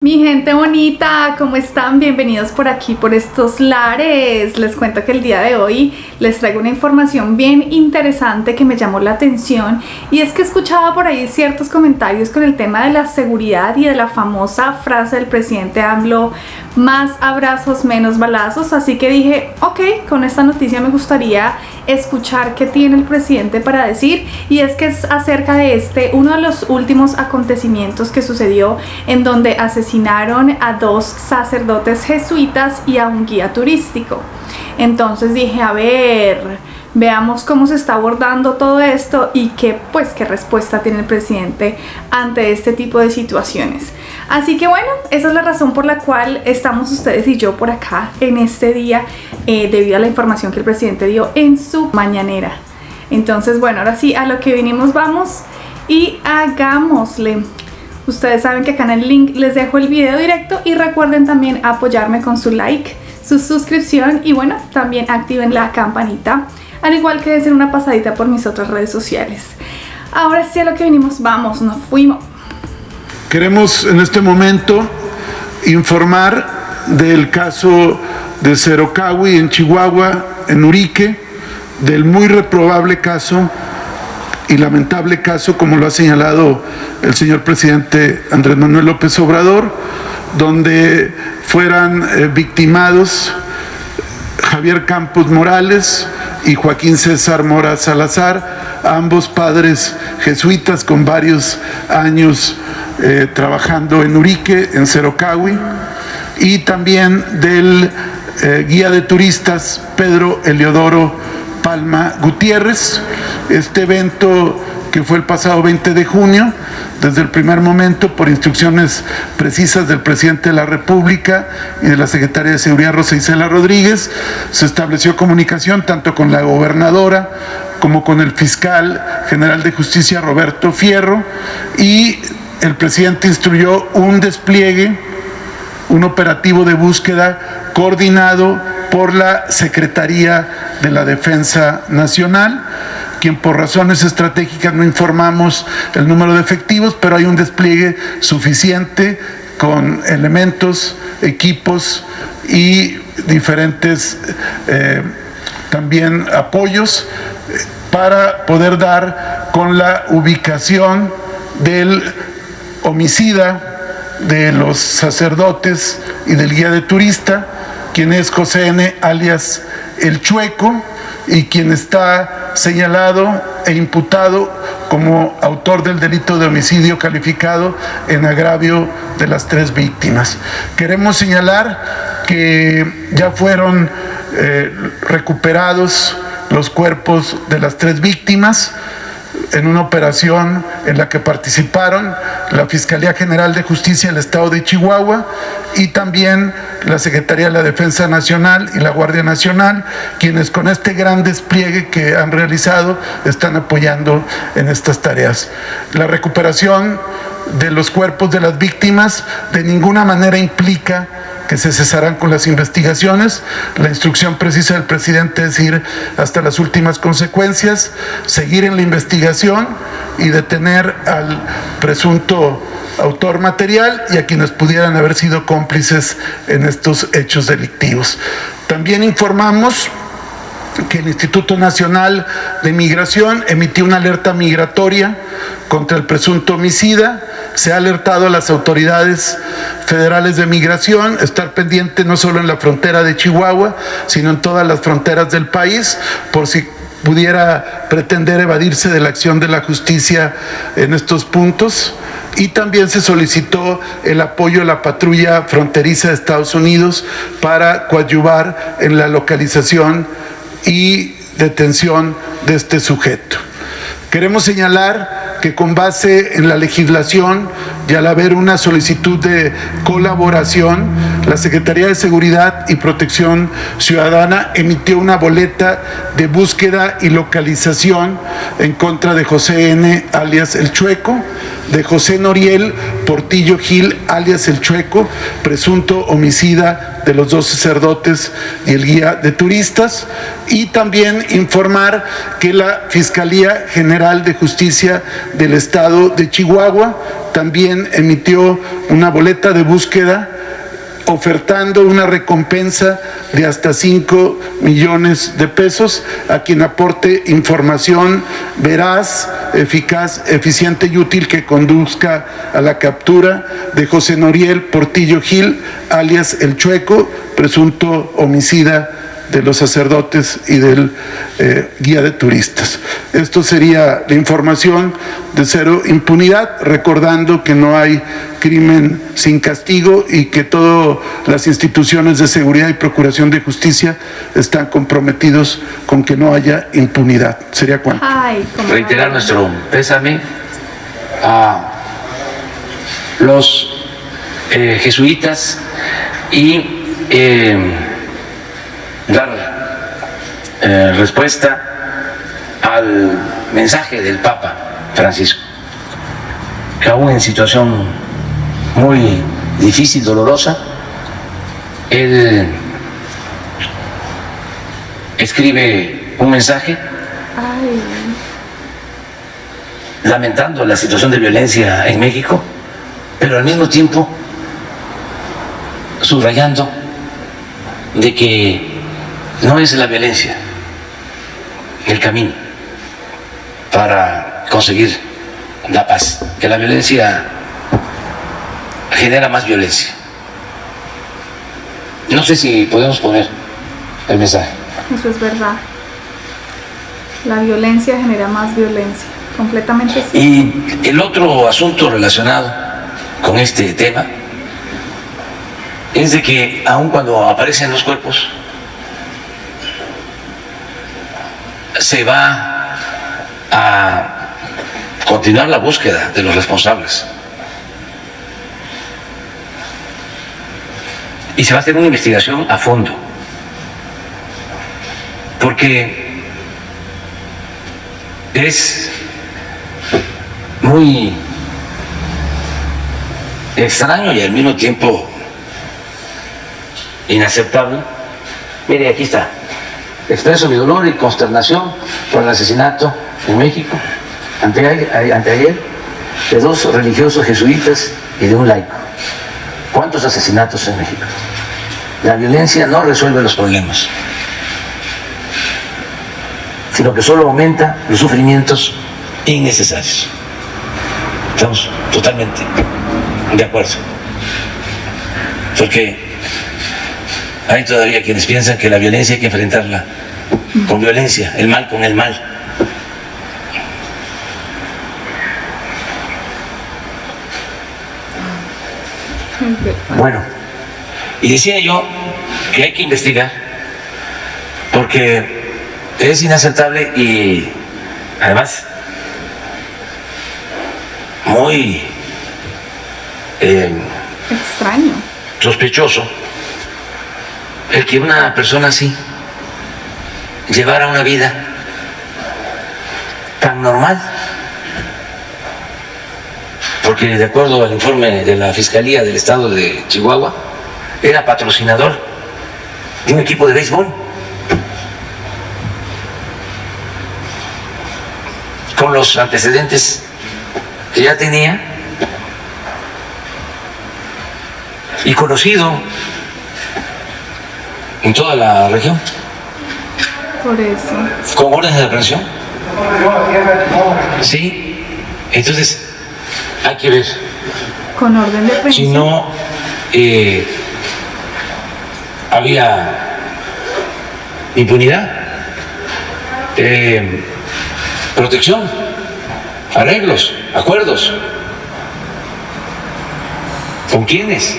Mi gente bonita, ¿cómo están? Bienvenidos por aquí, por estos lares. Les cuento que el día de hoy les traigo una información bien interesante que me llamó la atención, y es que escuchaba por ahí ciertos comentarios con el tema de la seguridad y de la famosa frase del presidente AMLO: más abrazos, menos balazos. Así que dije, ok, con esta noticia me gustaría escuchar qué tiene el presidente para decir, y es que es acerca de uno de los últimos acontecimientos que sucedió, en donde asesinaron a 2 sacerdotes jesuitas y a un guía turístico. Entonces dije, a ver, veamos cómo se está abordando todo esto y qué respuesta tiene el presidente ante este tipo de situaciones. Así que bueno, esa es la razón por la cual estamos ustedes y yo por acá en este día, debido a la información que el presidente dio en su mañanera. Entonces bueno, ahora sí, a lo que vinimos vamos y hagámosle. Ustedes saben que acá en el link les dejo el video directo, y recuerden también apoyarme con su like, su suscripción, y bueno, también activen la campanita, al igual que hacer una pasadita por mis otras redes sociales. Ahora sí, a lo que vinimos vamos, nos fuimos. Queremos en este momento informar del caso de Cerocahui en Chihuahua, en Urique, del muy reprobable caso y lamentable caso, como lo ha señalado el señor presidente Andrés Manuel López Obrador, donde fueran victimados Javier Campos Morales y Joaquín César Mora Salazar, ambos padres jesuitas con varios años trabajando en Urique, en Cerocahui, y también del guía de turistas Pedro Eliodoro Palma Gutiérrez. Este evento, que fue el pasado 20 de junio, desde el primer momento, por instrucciones precisas del presidente de la República y de la secretaria de Seguridad, Rosa Isela Rodríguez, se estableció comunicación tanto con la gobernadora como con el fiscal general de justicia, Roberto Fierro, y el presidente instruyó un despliegue, un operativo de búsqueda coordinado por la Secretaría de la Defensa Nacional, quien por razones estratégicas no informamos el número de efectivos, pero hay un despliegue suficiente con elementos, equipos y diferentes también apoyos para poder dar con la ubicación del homicida de los sacerdotes y del guía de turista, quien es José N. alias El Chueco, y quien está señalado e imputado como autor del delito de homicidio calificado en agravio de las 3 víctimas. Queremos señalar que ya fueron recuperados los cuerpos de las 3 víctimas en una operación en la que participaron la Fiscalía General de Justicia del Estado de Chihuahua y también la Secretaría de la Defensa Nacional y la Guardia Nacional, quienes con este gran despliegue que han realizado están apoyando en estas tareas. La recuperación de los cuerpos de las víctimas de ninguna manera implica que se cesarán con las investigaciones. La instrucción precisa del presidente es ir hasta las últimas consecuencias, seguir en la investigación y detener al presunto autor material y a quienes pudieran haber sido cómplices en estos hechos delictivos. También informamos que el Instituto Nacional de Migración emitió una alerta migratoria contra el presunto homicida. Se ha alertado a las autoridades federales de migración estar pendiente no solo en la frontera de Chihuahua, sino en todas las fronteras del país, por si pudiera pretender evadirse de la acción de la justicia en estos puntos. Y también se solicitó el apoyo a la patrulla fronteriza de Estados Unidos para coadyuvar en la localización y detención de este sujeto. Queremos señalar que con base en la legislación y al haber una solicitud de colaboración, la Secretaría de Seguridad y Protección Ciudadana emitió una boleta de búsqueda y localización en contra de José N. alias El Chueco, de José Noriel Portillo Gil, alias El Chueco, presunto homicida de los dos sacerdotes y el guía de turistas, y también informar que la Fiscalía General de Justicia del Estado de Chihuahua también emitió una boleta de búsqueda ofertando una recompensa de hasta 5 millones de pesos a quien aporte información veraz, eficaz, eficiente y útil que conduzca a la captura de José Noriel Portillo Gil, alias El Chueco, presunto homicida de los sacerdotes y del guía de turistas. Esto sería la información de cero impunidad, recordando que no hay crimen sin castigo y que todas las instituciones de seguridad y procuración de justicia están comprometidos con que no haya impunidad. ¿Sería cuánto? Reiterar nuestro pésame a los jesuitas y dar respuesta al mensaje del Papa Francisco, que aún en situación muy difícil, dolorosa, él escribe un mensaje lamentando la situación de violencia en México, pero al mismo tiempo subrayando de que no es la violencia el camino para conseguir la paz, que la violencia genera más violencia. No sé si podemos poner el mensaje. Eso es verdad. La violencia genera más violencia, completamente sí. Y el otro asunto relacionado con este tema es de que aun cuando aparecen los cuerpos, se va a continuar la búsqueda de los responsables. Y se va a hacer una investigación a fondo. Porque es muy extraño y al mismo tiempo inaceptable. Mire, aquí está. Expreso mi dolor y consternación por el asesinato en México, anteayer, de 2 religiosos jesuitas y de un laico. ¿Cuántos asesinatos en México? La violencia no resuelve los problemas, sino que solo aumenta los sufrimientos innecesarios. Estamos totalmente de acuerdo. Porque hay todavía quienes piensan que la violencia hay que enfrentarla con violencia, el mal con el mal. Bueno, y decía yo que hay que investigar porque es inaceptable y además muy extraño, sospechoso el que una persona así llevara una vida tan normal, porque de acuerdo al informe de la Fiscalía del Estado de Chihuahua, era patrocinador de un equipo de béisbol, con los antecedentes que ya tenía y conocido en toda la región. por eso. ¿Con órdenes de aprehensión? Sí. Entonces, hay que ver. Con orden de aprehensión. Si no había impunidad, protección, arreglos, acuerdos. ¿Con quiénes?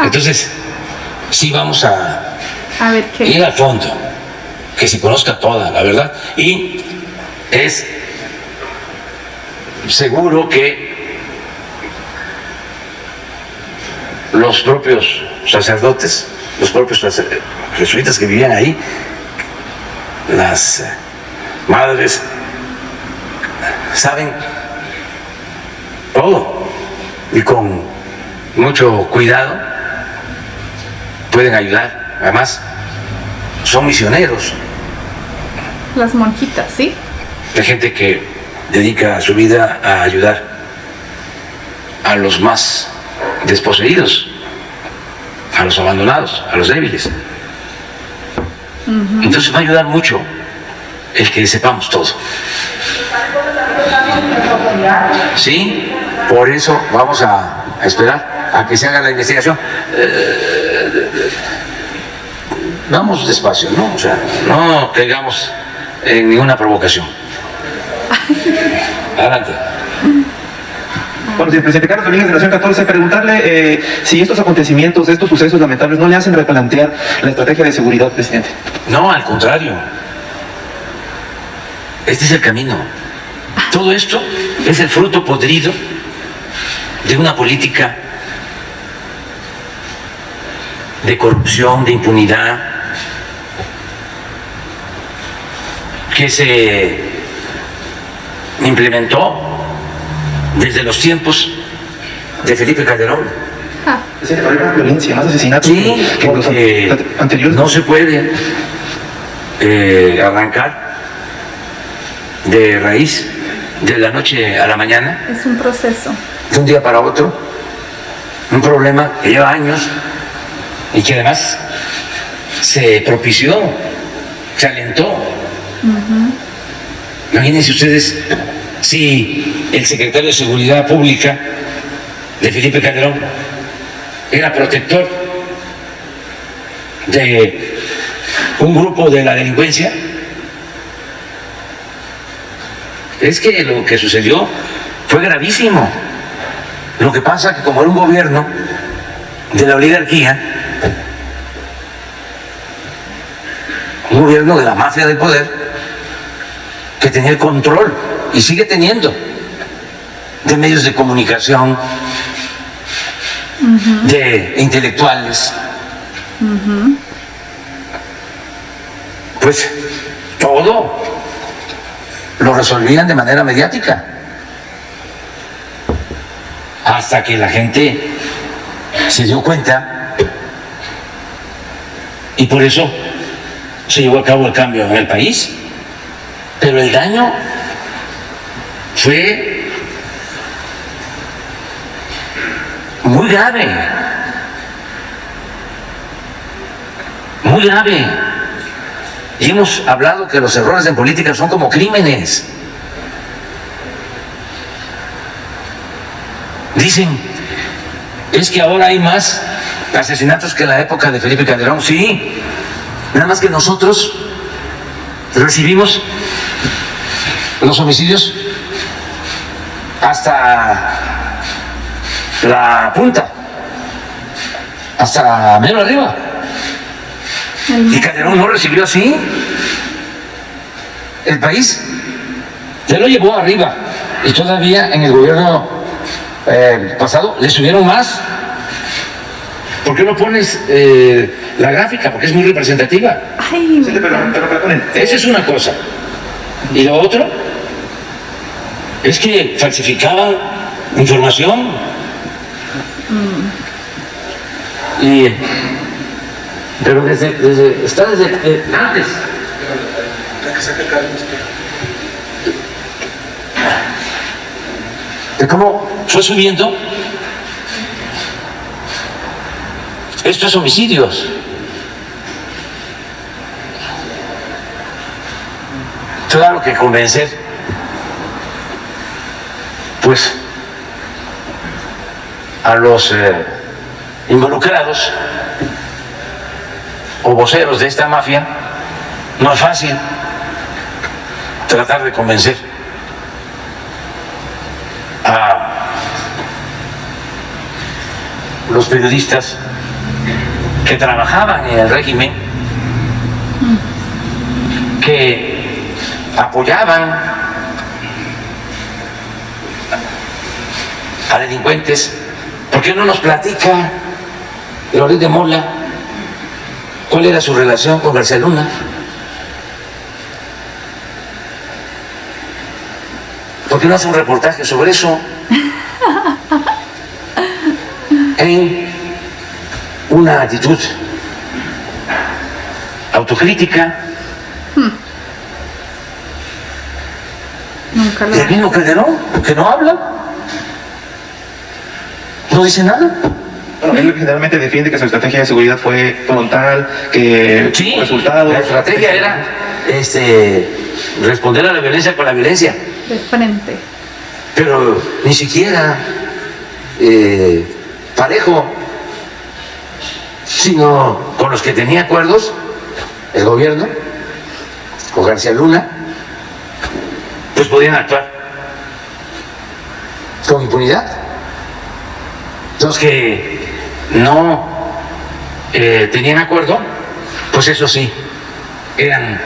Entonces, sí vamos a ver qué. Ir al fondo, que se conozca toda la verdad. Y es seguro que los propios sacerdotes, los propios jesuitas que vivían ahí, las madres, saben todo, y con mucho cuidado pueden ayudar. Además, son misioneros. Las monjitas, ¿sí? Hay gente que dedica su vida a ayudar a los más desposeídos, a los abandonados, a los débiles. Entonces va a ayudar mucho el que sepamos todo. Sí, por eso vamos a esperar a que se haga la investigación. Vamos despacio, ¿no? O sea, no caigamos en ninguna provocación. Adelante. Bueno, sí, presidente Carlos Domínguez de Nación 14, preguntarle si estos acontecimientos, estos sucesos lamentables no le hacen replantear la estrategia de seguridad, presidente. No, al contrario. Este es el camino. Todo esto es el fruto podrido de una política de corrupción, de impunidad, que se implementó desde los tiempos de Felipe Calderón. Presidente, pero hay más violencia, más asesinatos Sí, que los porque anteriores. no se puede arrancar de raíz de la noche a la mañana, Es un proceso. de un día para otro, un problema que lleva años y que además se propició, se alentó. Imagínense ustedes si el secretario de Seguridad Pública de Felipe Calderón era protector de un grupo de la delincuencia. Es que lo que sucedió fue gravísimo. Lo que pasa es que como era un gobierno de la oligarquía, un gobierno de la mafia del poder, que tenía el control y sigue teniendo de medios de comunicación, de intelectuales, pues todo lo resolvían de manera mediática, hasta que la gente se dio cuenta y por eso se llevó a cabo el cambio en el país. Pero el daño fue muy grave, muy grave. Y hemos hablado que los errores en política son como crímenes. Dicen, es que ahora hay más asesinatos que en la época de Felipe Calderón. Sí, nada más que nosotros recibimos los homicidios hasta la punta, hasta menos arriba. Y Calderón no recibió así. El país se lo llevó arriba y todavía en el gobierno pasado le subieron más. ¿Por qué no pones la gráfica? Porque es muy representativa. Ay, Sí, pero ponen. Esa es una cosa. Y lo otro es que falsificaban información. Pero está desde antes. De cómo fue subiendo estos homicidios. Claro que convencer, pues, a los involucrados o voceros de esta mafia no es fácil. Tratar de convencer a los periodistas que trabajaban en el régimen, que apoyaban a delincuentes. ¿Por qué no nos platica Loret de Mola cuál era su relación con García Luna? ¿Por qué no hace un reportaje sobre eso? en una actitud autocrítica. Nunca lo Y el mismo Calderón, que no habla, no dice nada. Bueno, él generalmente defiende que su estrategia de seguridad fue frontal, que Sí, resultados... la estrategia era responder a la violencia con la violencia, de frente. pero ni siquiera parejo, sino con los que tenía acuerdos el gobierno, con García Luna, pues podían actuar con impunidad. Los que no tenían acuerdo, pues eso sí, eran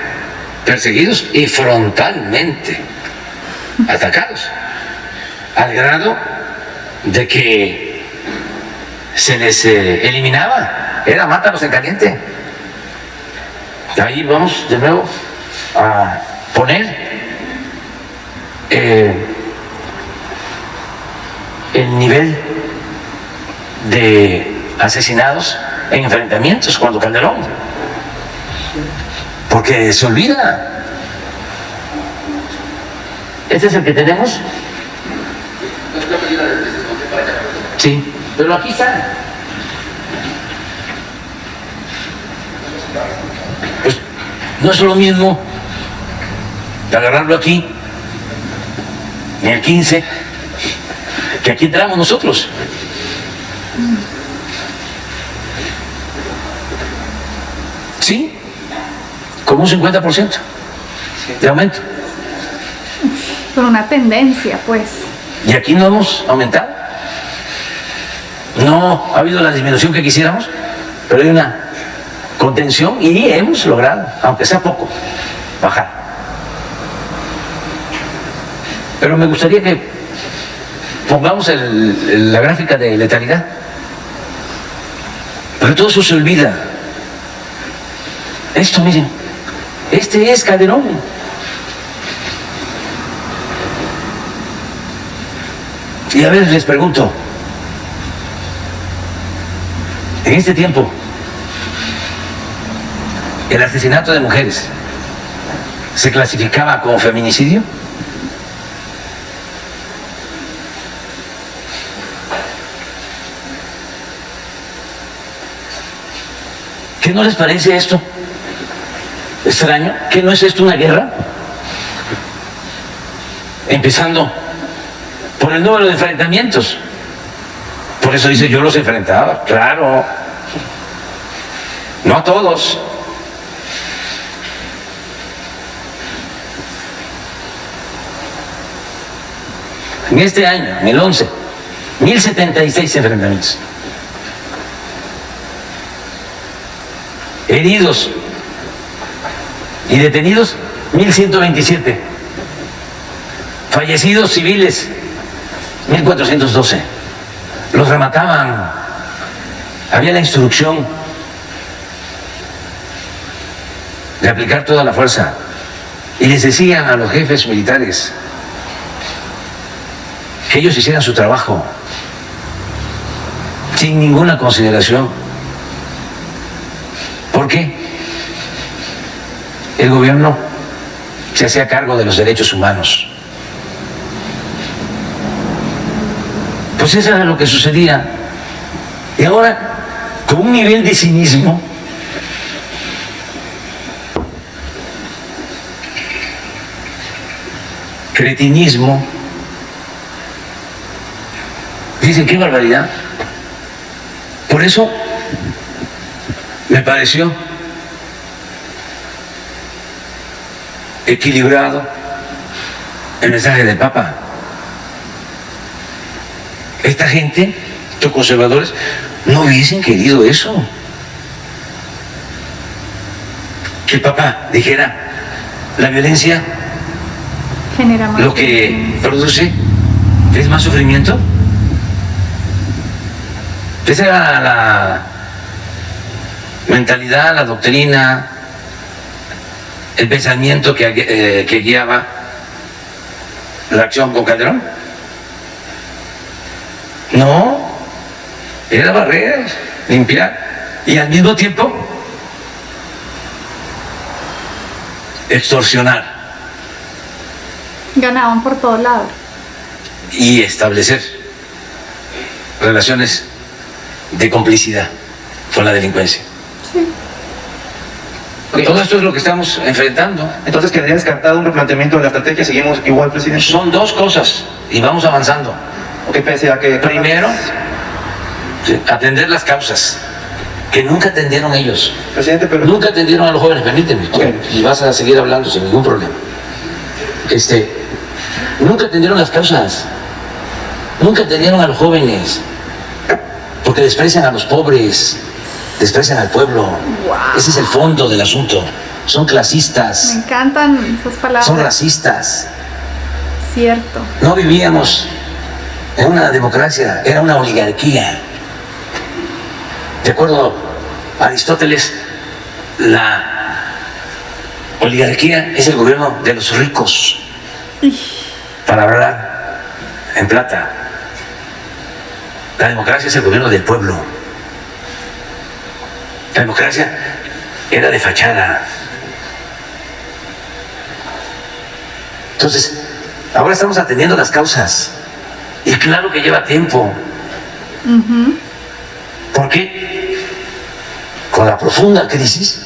perseguidos y frontalmente atacados, al grado de que se les eliminaba, era mátalos en caliente. Ahí vamos de nuevo a poner el nivel de asesinados en enfrentamientos cuando Calderón, porque se olvida. ¿Este es el que tenemos? Sí, pero aquí está. Pues no es lo mismo agarrarlo aquí en el 15 que aquí entramos nosotros. Sí, como un 50% de aumento. Por una tendencia, pues. Y aquí no hemos aumentado. No ha habido la disminución que quisiéramos, pero hay una contención y hemos logrado, aunque sea poco, bajar. Pero me gustaría que pongamos la gráfica de letalidad. Pero todo eso se olvida. Esto, miren, este es Calderón. Y a ver, les pregunto, en este tiempo, ¿el asesinato de mujeres se clasificaba como feminicidio? ¿Qué no les parece esto extraño? ¿Qué no es esto una guerra? Empezando por el número de enfrentamientos. Por eso dice, yo los enfrentaba, claro. No a todos. En este año, en el 11, 1076 enfrentamientos. Heridos y detenidos, 1127. Fallecidos civiles, 1412. Los remataban. Había la instrucción de aplicar toda la fuerza. Y les decían a los jefes militares que ellos hicieran su trabajo sin ninguna consideración. ¿Por qué? El gobierno se hacía cargo de los derechos humanos. Pues eso era lo que sucedía. Y ahora, con un nivel de cinismo, cretinismo, dicen, qué barbaridad. Por eso me pareció equilibrado el mensaje del Papa. Esta gente, estos conservadores, no hubiesen querido eso. Que el Papa dijera, la violencia Genera más lo que produce es más sufrimiento. Esa era la mentalidad, la doctrina, el pensamiento que guiaba la acción con Calderón. No, era barrer, limpiar y al mismo tiempo extorsionar Ganaban por todos lados. y establecer relaciones de complicidad con la delincuencia. Sí. Todo esto es lo que estamos enfrentando. Entonces quedaría descartado un replanteamiento de la estrategia, seguimos igual, presidente. Son dos cosas y vamos avanzando. Ok, pese a que... Primero, atender las causas que nunca atendieron ellos. Presidente, pero... Nunca atendieron a los jóvenes, permíteme. Ok. Y vas a seguir hablando sin ningún problema. Nunca atendieron las causas. Nunca atendieron a los jóvenes. Porque desprecian a los pobres, desprecian al pueblo. Wow. Ese es el fondo del asunto. Son Me clasistas, encantan esas palabras. son racistas. Cierto. No vivíamos en una democracia, era una oligarquía. De acuerdo a Aristóteles, la oligarquía es el gobierno de los ricos, para hablar en plata. La democracia es el gobierno del pueblo. La democracia era de fachada. Entonces, ahora estamos atendiendo las causas. Y claro que lleva tiempo. ¿Por qué? Con la profunda crisis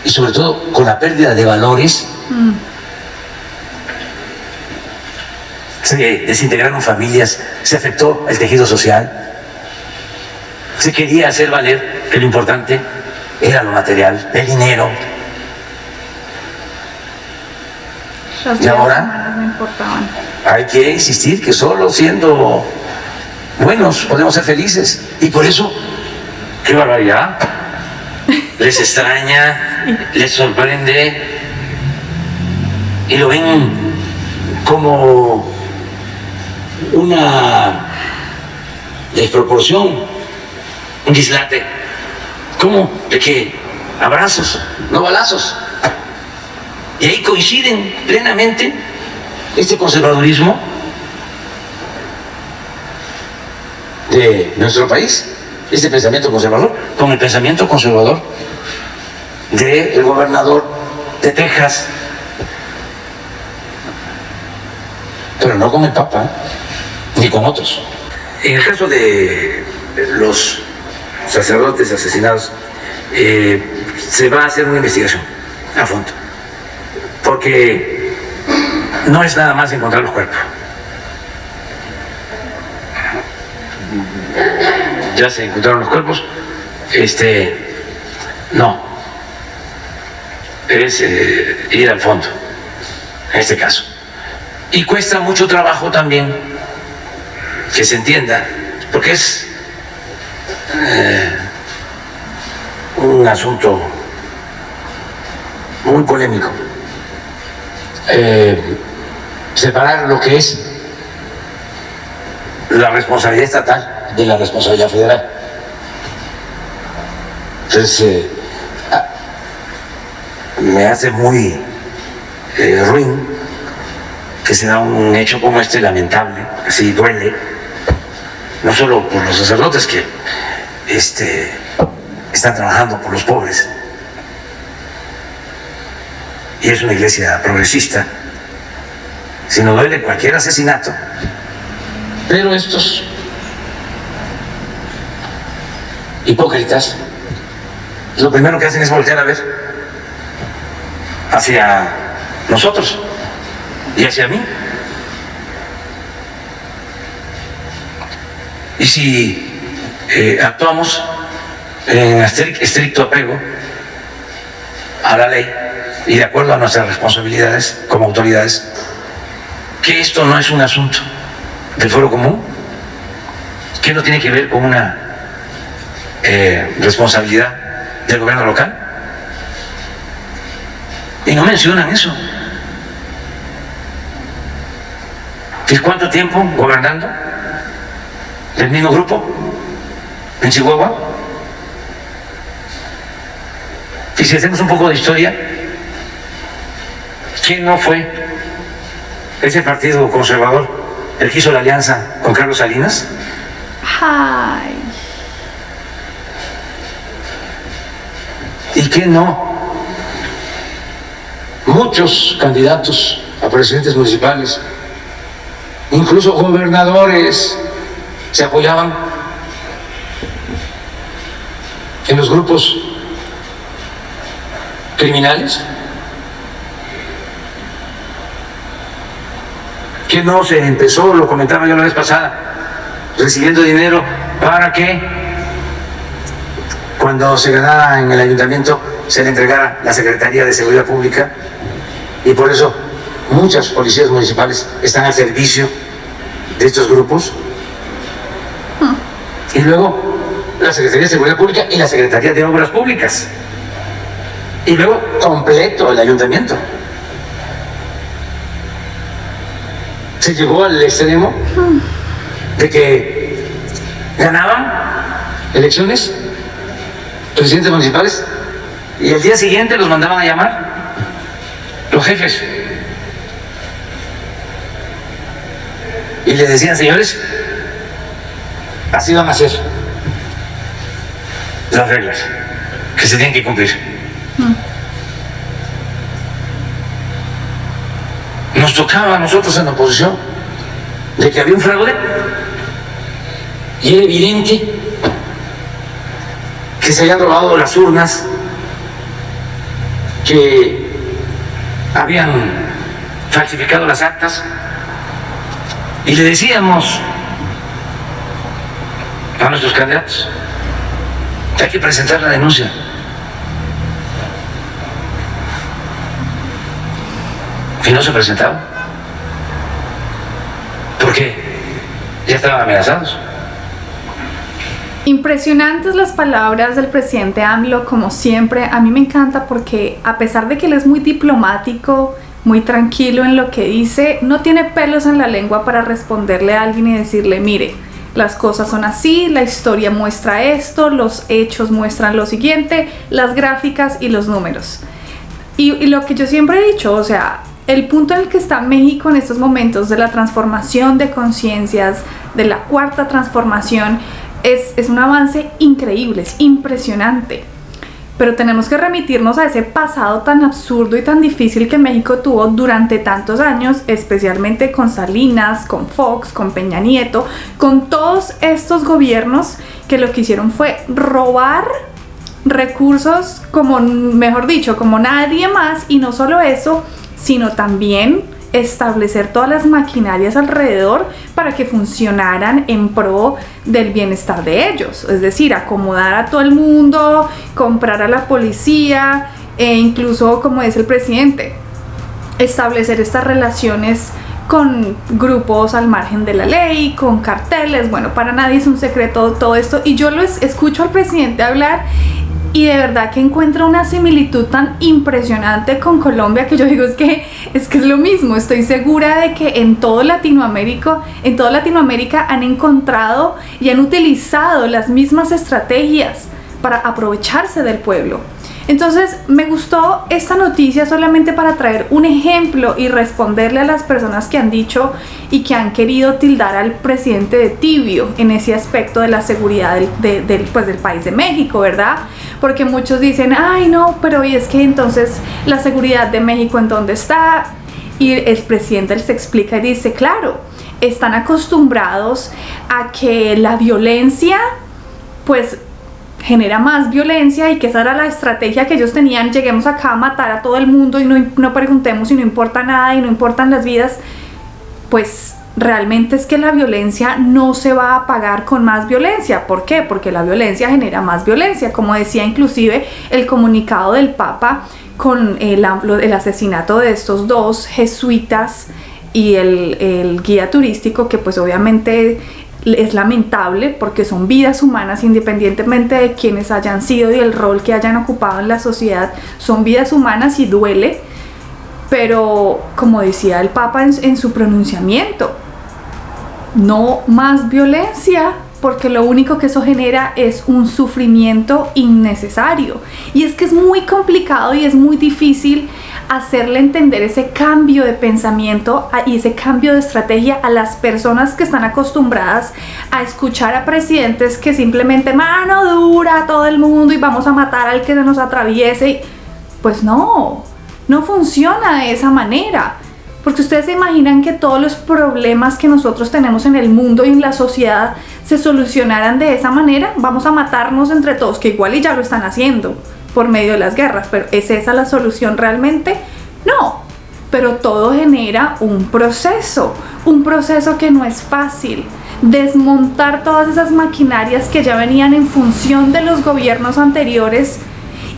y sobre todo con la pérdida de valores, se desintegraron familias, se afectó el tejido social, se quería hacer valer que lo importante era lo material, el dinero. Las ¿Y vidas ahora? humanas no importaban. Hay que insistir que solo siendo buenos podemos ser felices. Y por eso, qué barbaridad, les extraña, les sorprende y lo ven como una desproporción, un dislate. ¿Cómo? De que abrazos, no balazos. Y ahí coinciden plenamente este conservadurismo de nuestro país, este pensamiento conservador, con el pensamiento conservador del gobernador de Texas, pero no con el Papa, ni con otros. En el caso de los sacerdotes asesinados, se va a hacer una investigación a fondo, porque no es nada más encontrar los cuerpos. Ya se encontraron los cuerpos, no, es ir al fondo, en este caso. Y cuesta mucho trabajo también que se entienda, porque es un asunto muy polémico. Separar lo que es la responsabilidad estatal de la responsabilidad federal. Entonces, me hace muy ruin que se da un hecho como este lamentable, así duele, no solo por los sacerdotes que están trabajando por los pobres, y es una iglesia progresista, sino duele cualquier asesinato. Pero estos hipócritas lo primero que hacen es voltear a ver hacia nosotros y hacia mí. Y si actuamos en estricto apego a la ley y de acuerdo a nuestras responsabilidades como autoridades, que esto no es un asunto del fuero común, que no tiene que ver con una responsabilidad del gobierno local, y no mencionan eso. ¿Y cuánto tiempo gobernando el mismo grupo en Chihuahua? Y si hacemos un poco de historia, ¿quién no fue ese partido conservador el que hizo la alianza con Carlos Salinas? Ay. ¿Y qué no? Muchos candidatos a presidentes municipales, incluso gobernadores, se apoyaban en los grupos criminales. ¿Qué no se empezó, lo comentaba yo la vez pasada, recibiendo dinero para que cuando se ganara en el ayuntamiento se le entregara la Secretaría de Seguridad Pública? Y por eso muchas policías municipales están al servicio de estos grupos. Y luego la Secretaría de Seguridad Pública y la Secretaría de Obras Públicas. Y luego completo el ayuntamiento. Se llegó al extremo de que ganaban elecciones presidentes municipales y el día siguiente los mandaban a llamar los jefes y les decían: señores, así van a ser las reglas que se tienen que cumplir. Nos tocaba a nosotros en la oposición de que había un fraude y era evidente que se habían robado las urnas, que habían falsificado las actas, y le decíamos a nuestros candidatos: hay que presentar la denuncia. Y no se presentaban porque ya estaban amenazados. Impresionantes las palabras del presidente AMLO, como siempre. A mí me encanta porque, a pesar de que él es muy diplomático, muy tranquilo en lo que dice, no tiene pelos en la lengua para responderle a alguien y decirle: mire, las cosas son así, la historia muestra esto, los hechos muestran lo siguiente, las gráficas y los números. Y lo que yo siempre he dicho, o sea, el punto en el que está México en estos momentos de la transformación de conciencias, de la cuarta transformación, es un avance increíble, es impresionante. Pero tenemos que remitirnos a ese pasado tan absurdo y tan difícil que México tuvo durante tantos años, especialmente con Salinas, con Fox, con Peña Nieto, con todos estos gobiernos que lo que hicieron fue robar recursos como, mejor dicho, como nadie más. Y no solo eso, sino también establecer todas las maquinarias alrededor para que funcionaran en pro del bienestar de ellos, es decir, acomodar a todo el mundo, comprar a la policía e incluso, como dice el presidente, establecer estas relaciones con grupos al margen de la ley, con carteles. Bueno, para nadie es un secreto todo esto, y yo lo escucho al presidente hablar y de verdad que encuentro una similitud tan impresionante con Colombia, que yo digo es que es lo mismo. Estoy segura de que en toda Latinoamérica han encontrado y han utilizado las mismas estrategias para aprovecharse del pueblo. Entonces me gustó esta noticia solamente para traer un ejemplo y responderle a las personas que han dicho y que han querido tildar al presidente de tibio en ese aspecto de la seguridad del país de México, ¿verdad? Porque muchos dicen: ay no, pero y es que entonces la seguridad de México ¿en dónde está? Y el presidente les explica y dice: claro, están acostumbrados a que la violencia pues genera más violencia, y que esa era la estrategia que ellos tenían: lleguemos acá a matar a todo el mundo y no preguntemos y no importa nada y no importan las vidas. Pues realmente es que la violencia no se va a apagar con más violencia. ¿Por qué? Porque la violencia genera más violencia, como decía inclusive el comunicado del Papa con el asesinato de estos dos jesuitas y el guía turístico, que pues obviamente es lamentable porque son vidas humanas, independientemente de quienes hayan sido y el rol que hayan ocupado en la sociedad, son vidas humanas y duele. Pero como decía el Papa en su pronunciamiento, no más violencia, porque lo único que eso genera es un sufrimiento innecesario. Y es que es muy complicado y es muy difícil hacerle entender ese cambio de pensamiento y ese cambio de estrategia a las personas que están acostumbradas a escuchar a presidentes que simplemente mano dura a todo el mundo y vamos a matar al que se nos atraviese. Pues no funciona de esa manera. Porque ustedes se imaginan que todos los problemas que nosotros tenemos en el mundo y en la sociedad se solucionaran de esa manera. Vamos a matarnos entre todos, que igual y ya lo están haciendo por medio de las guerras, pero ¿es esa la solución realmente? No, pero todo genera un proceso que no es fácil. Desmontar todas esas maquinarias que ya venían en función de los gobiernos anteriores.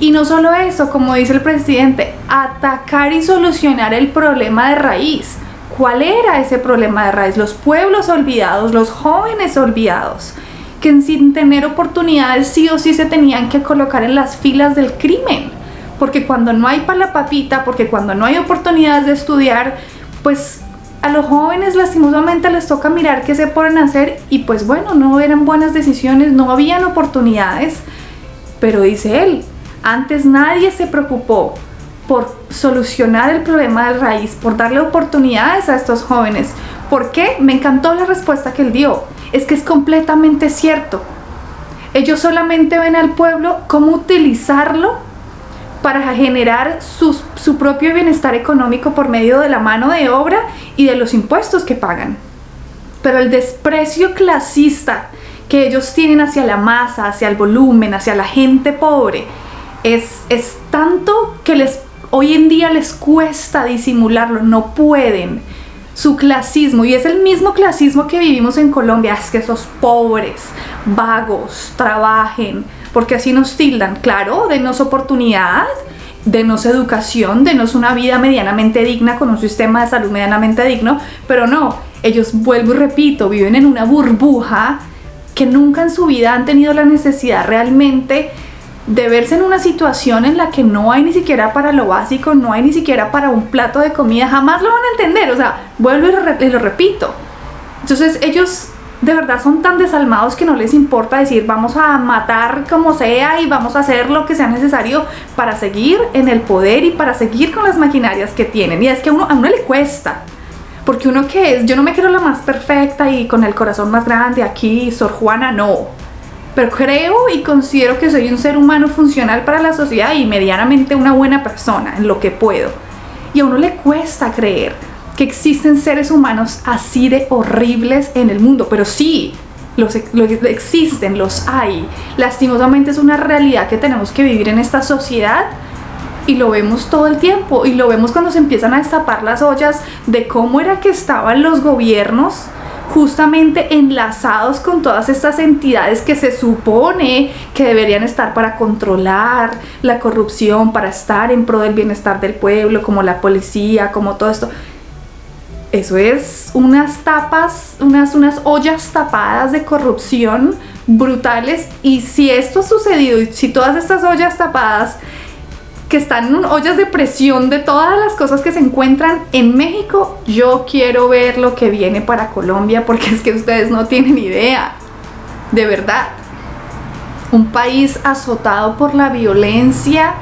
Y no solo eso, como dice el presidente, atacar y solucionar el problema de raíz. ¿Cuál era ese problema de raíz? Los pueblos olvidados, los jóvenes olvidados, que sin tener oportunidades sí o sí se tenían que colocar en las filas del crimen. Porque cuando no hay para la papita, porque cuando no hay oportunidades de estudiar, pues a los jóvenes lastimosamente les toca mirar qué se pueden hacer y pues bueno, no eran buenas decisiones, no habían oportunidades. Pero dice él, antes nadie se preocupó por solucionar el problema de raíz, por darle oportunidades a estos jóvenes. ¿Por qué? Me encantó la respuesta que él dio. Es que es completamente cierto. Ellos solamente ven al pueblo cómo utilizarlo para generar su propio bienestar económico por medio de la mano de obra y de los impuestos que pagan. Pero el desprecio clasista que ellos tienen hacia la masa, hacia el volumen, hacia la gente pobre, es tanto que hoy en día les cuesta disimularlo, no pueden. Su clasismo, y es el mismo clasismo que vivimos en Colombia, es que esos pobres, vagos, trabajen, porque así nos tildan. Claro, denos oportunidad, denos educación, denos una vida medianamente digna con un sistema de salud medianamente digno, pero no, ellos, vuelvo y repito, viven en una burbuja que nunca en su vida han tenido la necesidad realmente de verse en una situación en la que no hay ni siquiera para lo básico, no hay ni siquiera para un plato de comida, jamás lo van a entender, o sea, vuelvo y lo repito. Entonces ellos de verdad son tan desalmados que no les importa decir vamos a matar como sea y vamos a hacer lo que sea necesario para seguir en el poder y para seguir con las maquinarias que tienen. Y es que a uno le cuesta, porque uno que es, yo no me creo la más perfecta y con el corazón más grande aquí, Sor Juana, no. Pero creo y considero que soy un ser humano funcional para la sociedad y medianamente una buena persona en lo que puedo. Y a uno le cuesta creer que existen seres humanos así de horribles en el mundo. Pero sí, existen, los hay. Lastimosamente es una realidad que tenemos que vivir en esta sociedad y lo vemos todo el tiempo. Y lo vemos cuando se empiezan a destapar las ollas de cómo era que estaban los gobiernos justamente enlazados con todas estas entidades que se supone que deberían estar para controlar la corrupción, para estar en pro del bienestar del pueblo, como la policía, como todo esto. Eso es unas tapas, unas ollas tapadas de corrupción brutales. Y si esto ha sucedido y si todas estas ollas tapadas que están en ollas de presión de todas las cosas que se encuentran en México, yo quiero ver lo que viene para Colombia, porque es que ustedes no tienen idea, de verdad. Un país azotado por la violencia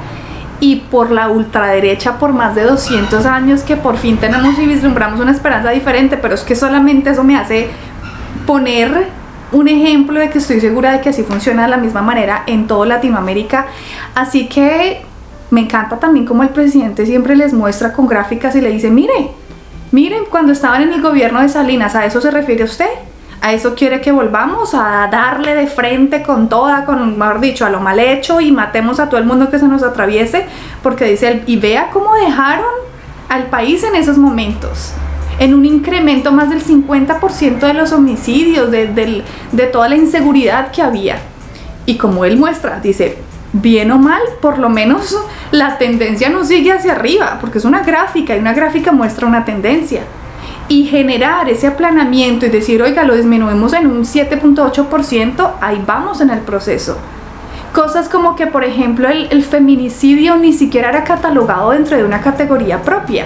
y por la ultraderecha por más de 200 años, que por fin tenemos y vislumbramos una esperanza diferente, pero es que solamente eso me hace poner un ejemplo de que estoy segura de que así funciona de la misma manera en toda Latinoamérica. Así que me encanta también como el presidente siempre les muestra con gráficas y le dice, miren, cuando estaban en el gobierno de Salinas, ¿a eso se refiere usted? ¿A eso quiere que volvamos a darle de frente con toda, con, mejor dicho, a lo mal hecho y matemos a todo el mundo que se nos atraviese? Porque dice él, y vea cómo dejaron al país en esos momentos, en un incremento más del 50% de los homicidios, de toda la inseguridad que había. Y como él muestra, dice, bien o mal, por lo menos la tendencia no sigue hacia arriba, porque es una gráfica y una gráfica muestra una tendencia. Y generar ese aplanamiento y decir, oiga, lo disminuimos en un 7.8%, ahí vamos en el proceso. Cosas como que, por ejemplo, el feminicidio ni siquiera era catalogado dentro de una categoría propia,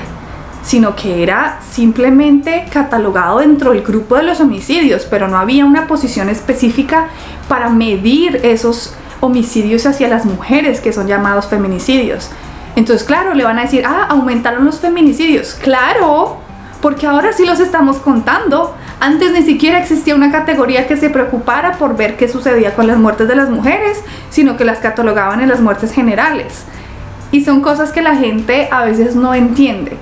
sino que era simplemente catalogado dentro del grupo de los homicidios, pero no había una posición específica para medir esos homicidios hacia las mujeres, que son llamados feminicidios. Entonces, claro, le van a decir, aumentaron los feminicidios. Claro, porque ahora sí los estamos contando. Antes ni siquiera existía una categoría que se preocupara por ver qué sucedía con las muertes de las mujeres, sino que las catalogaban en las muertes generales. Y son cosas que la gente a veces no entiende.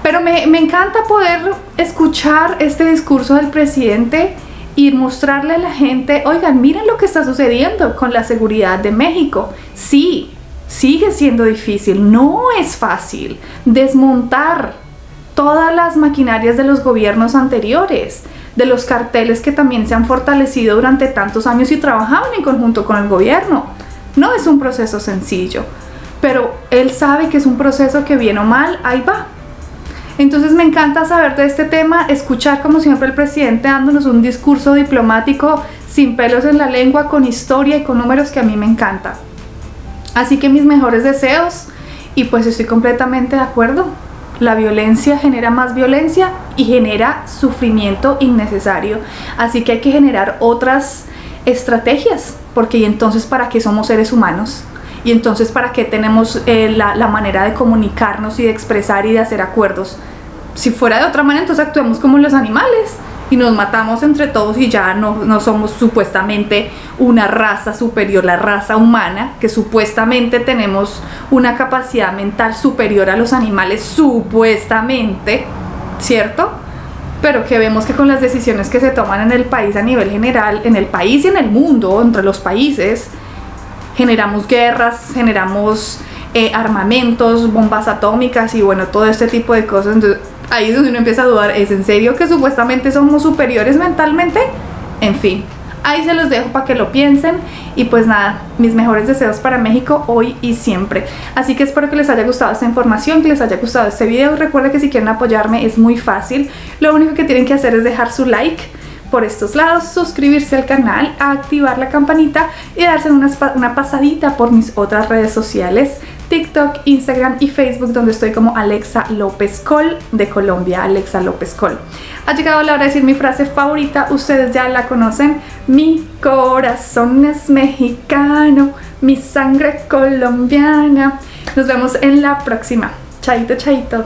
Pero me encanta poder escuchar este discurso del presidente y mostrarle a la gente, oigan, miren lo que está sucediendo con la seguridad de México. Sí, sigue siendo difícil, no es fácil desmontar todas las maquinarias de los gobiernos anteriores, de los carteles que también se han fortalecido durante tantos años y trabajaban en conjunto con el gobierno. No es un proceso sencillo, pero él sabe que es un proceso que bien o mal, ahí va. Entonces me encanta saber de este tema, escuchar como siempre el presidente dándonos un discurso diplomático sin pelos en la lengua, con historia y con números que a mí me encanta. Así que mis mejores deseos, y pues estoy completamente de acuerdo. La violencia genera más violencia y genera sufrimiento innecesario. Así que hay que generar otras estrategias, porque ¿y entonces para qué somos seres humanos? Y entonces ¿para qué tenemos la manera de comunicarnos y de expresar y de hacer acuerdos? Si fuera de otra manera, entonces actuemos como los animales y nos matamos entre todos y ya no somos supuestamente una raza superior, la raza humana, que supuestamente tenemos una capacidad mental superior a los animales, supuestamente, ¿cierto? Pero que vemos que con las decisiones que se toman en el país a nivel general, en el país y en el mundo, entre los países, generamos guerras, generamos armamentos, bombas atómicas y bueno, todo este tipo de cosas. Entonces, ahí es donde uno empieza a dudar, ¿es en serio que supuestamente somos superiores mentalmente? En fin, ahí se los dejo para que lo piensen y pues nada, mis mejores deseos para México hoy y siempre. Así que espero que les haya gustado esta información, que les haya gustado este video. Recuerden que si quieren apoyarme es muy fácil, lo único que tienen que hacer es dejar su like por estos lados, suscribirse al canal, activar la campanita y darse una pasadita por mis otras redes sociales, TikTok, Instagram y Facebook, donde estoy como Alexa López Col de Colombia, Alexa López Col. Ha llegado la hora de decir mi frase favorita, ustedes ya la conocen: mi corazón es mexicano, mi sangre colombiana. Nos vemos en la próxima. Chaito, chaito.